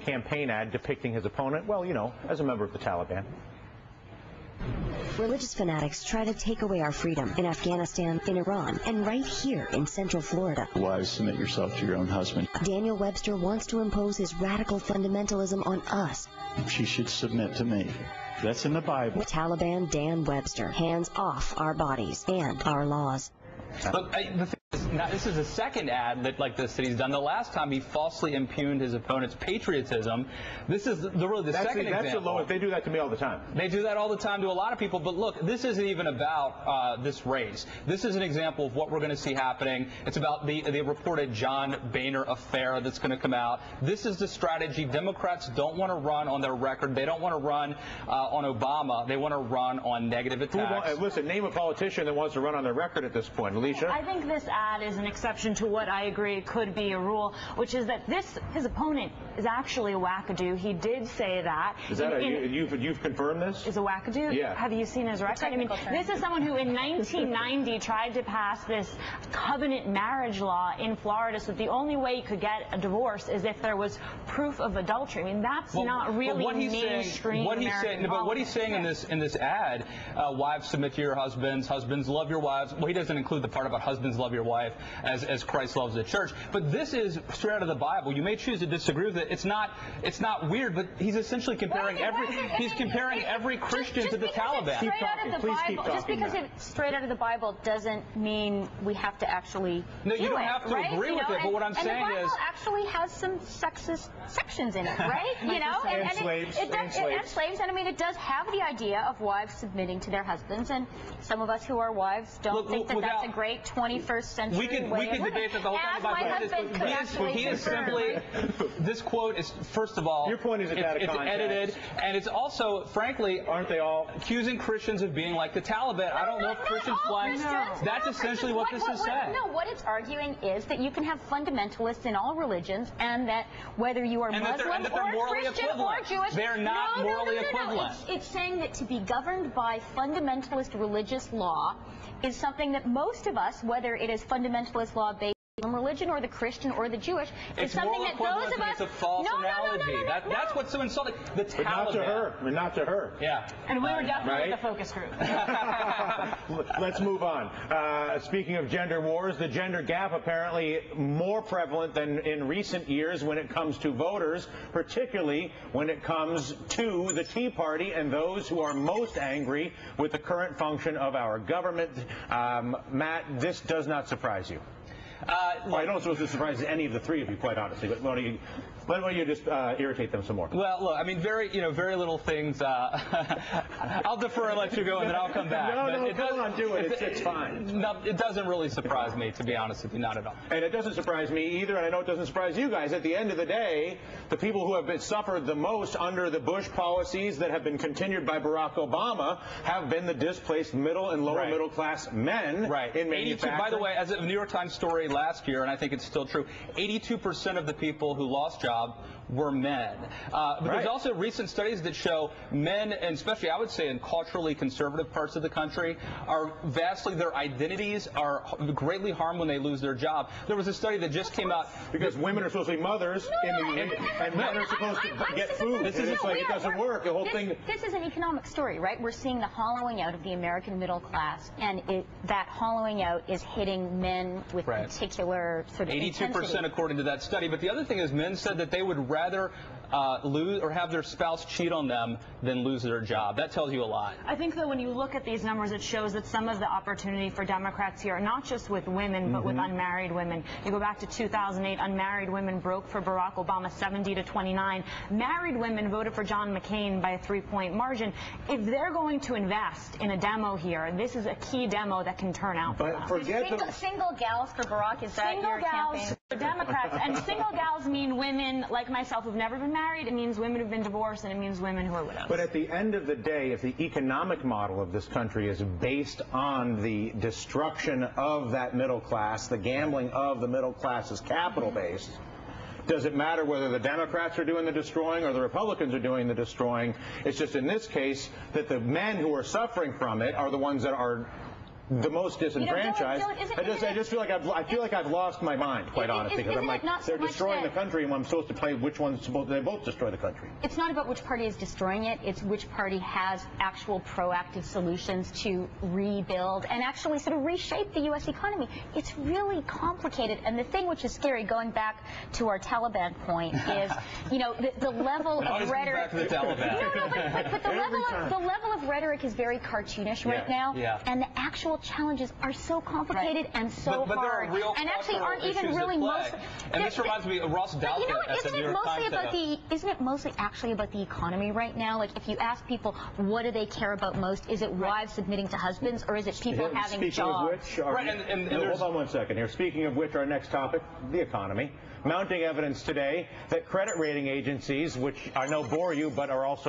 campaign ad depicting his opponent, well, you know, as a member of the Taliban. Religious fanatics try to take away our freedom in Afghanistan, in Iran, and right here in Central Florida. Wives, submit yourself to your own husband. Daniel Webster wants to impose his radical fundamentalism on us. She should submit to me. That's in the Bible. Taliban Dan Webster, hands off our bodies and our laws. Look, the thing is, now, this is the second ad like this that he's done. The last time he falsely impugned his opponent's patriotism. This is really the second example. That's the lowest. They do that to me all the time. They do that all the time to a lot of people. But look, this isn't even about this race. This is an example of what we're going to see happening. It's about the reported John Boehner affair that's going to come out. This is the strategy. Democrats don't want to run on their record. They don't want to run on Obama. They want to run on negative attacks. Listen, name a politician that wants to run on their record at this point. Alicia? I think this ad is an exception to what I agree could be a rule, which is that his opponent is actually a wackadoo. He did say that. Is that you've confirmed this? Is a wackadoo? Yeah. Have you seen his record? I mean, this is someone who in 1990 tried to pass this covenant marriage law in Florida, so the only way you could get a divorce is if there was proof of adultery. I mean, that's not really mainstream American But what he's saying in this ad, wives submit to your husbands, husbands love your wives. Well, he doesn't include the part about husbands love your wife as Christ loves the church. But this is straight out of the Bible. You may choose to disagree with it. It's not weird, but he's essentially comparing every Christian to the Taliban. Just because it's straight out of the Bible doesn't mean we have to actually you don't have to agree with it. But what I'm saying is, the Bible actually has some sexist sections in it, right? You know, and slaves. And I mean, it does have the idea of wives submitting to their husbands, and some of us who are wives don't think that that's a great 21st century we can debate that the whole time about he is simply, this quote is, first of all, your point is it's edited, and it's also, frankly, aren't they all accusing Christians of being like the Taliban? I don't know if Christians fly. That's essentially what this is saying. No, what it's arguing is that you can have fundamentalists in all religions, and that whether you are Muslim or Christian or Jewish, they're not morally equivalent. It's saying that to be governed by fundamentalist religious law is something that most of us, whether it is fundamentalist law based on religion or the Christian or the Jewish, is something that those of us. It's a false analogy. That's what's so insulting. The Taliban. Not to her. Yeah. And we were definitely the focus group. Let's move on. Speaking of gender wars, the gender gap apparently more prevalent than in recent years when it comes to voters, particularly when it comes to the Tea Party and those who are most angry with the current function of our government. Matt, this does not surprise you. I don't suppose this surprises any of the three of you, quite honestly. But why don't you just irritate them some more? Well, look, I mean, very little things. I'll defer and let you go, and then I'll come back. Come on, do it. It's fine. No, it doesn't really surprise me, to be honest with you, not at all. And it doesn't surprise me either, and I know it doesn't surprise you guys. At the end of the day, the people who have suffered the most under the Bush policies that have been continued by Barack Obama have been the displaced middle and lower middle class men in manufacturing. By the way, as a New York Times story last year, and I think it's still true, 82% of the people who lost jobs were men. But there's also recent studies that show men, and especially I would say in culturally conservative parts of the country, are their identities are greatly harmed when they lose their job. There was a study that just came out. Because women are supposed to be mothers, and men are supposed to get food. It doesn't work. The whole thing. This is an economic story, right? We're seeing the hollowing out of the American middle class, and that hollowing out is hitting men with particular sort of 82% according to that study. But the other thing is, men said that they would rather lose or have their spouse cheat on them than lose their job. That tells you a lot. I think, though, when you look at these numbers, it shows that some of the opportunity for Democrats here, not just with women, but with unmarried women. You go back to 2008, unmarried women broke for Barack Obama 70-29. Married women voted for John McCain by a 3-point margin. If they're going to invest in a demo here, this is a key demo that can turn out for them. Single gals for Barack, is that your campaign? Single gals for Democrats, and single gals mean women like myself who've never been married. It means women who've been divorced, and it means women who are widows. But at the end of the day, if the economic model of this country is based on the destruction of that middle class, the gambling of the middle class's capital base, does it matter whether the Democrats are doing the destroying or the Republicans are doing the destroying? It's just in this case that the men who are suffering from it are the ones that are the most disenfranchised. I just feel like I've lost my mind, quite honestly, because I'm like, they're destroying the country, and I'm supposed to play which one's supposed. They both destroy the country. It's not about which party is destroying it. It's which party has actual proactive solutions to rebuild and actually sort of reshape the U.S. economy. It's really complicated, and the thing which is scary, going back to our Taliban point, is the level of rhetoric. Back to the Taliban. No, but the level of rhetoric is very cartoonish right now, and the actual challenges are so complicated and so but there hard, are real and actually aren't even really most. And this reminds me of Ross Douthat. You know what? Isn't it mostly actually about the economy right now? Like, if you ask people what do they care about most, is it wives submitting to husbands, or is it people having jobs? Speaking of which, hold on one second here. Speaking of which, our next topic, the economy. Mounting evidence today that credit rating agencies, which I know bore you, but are also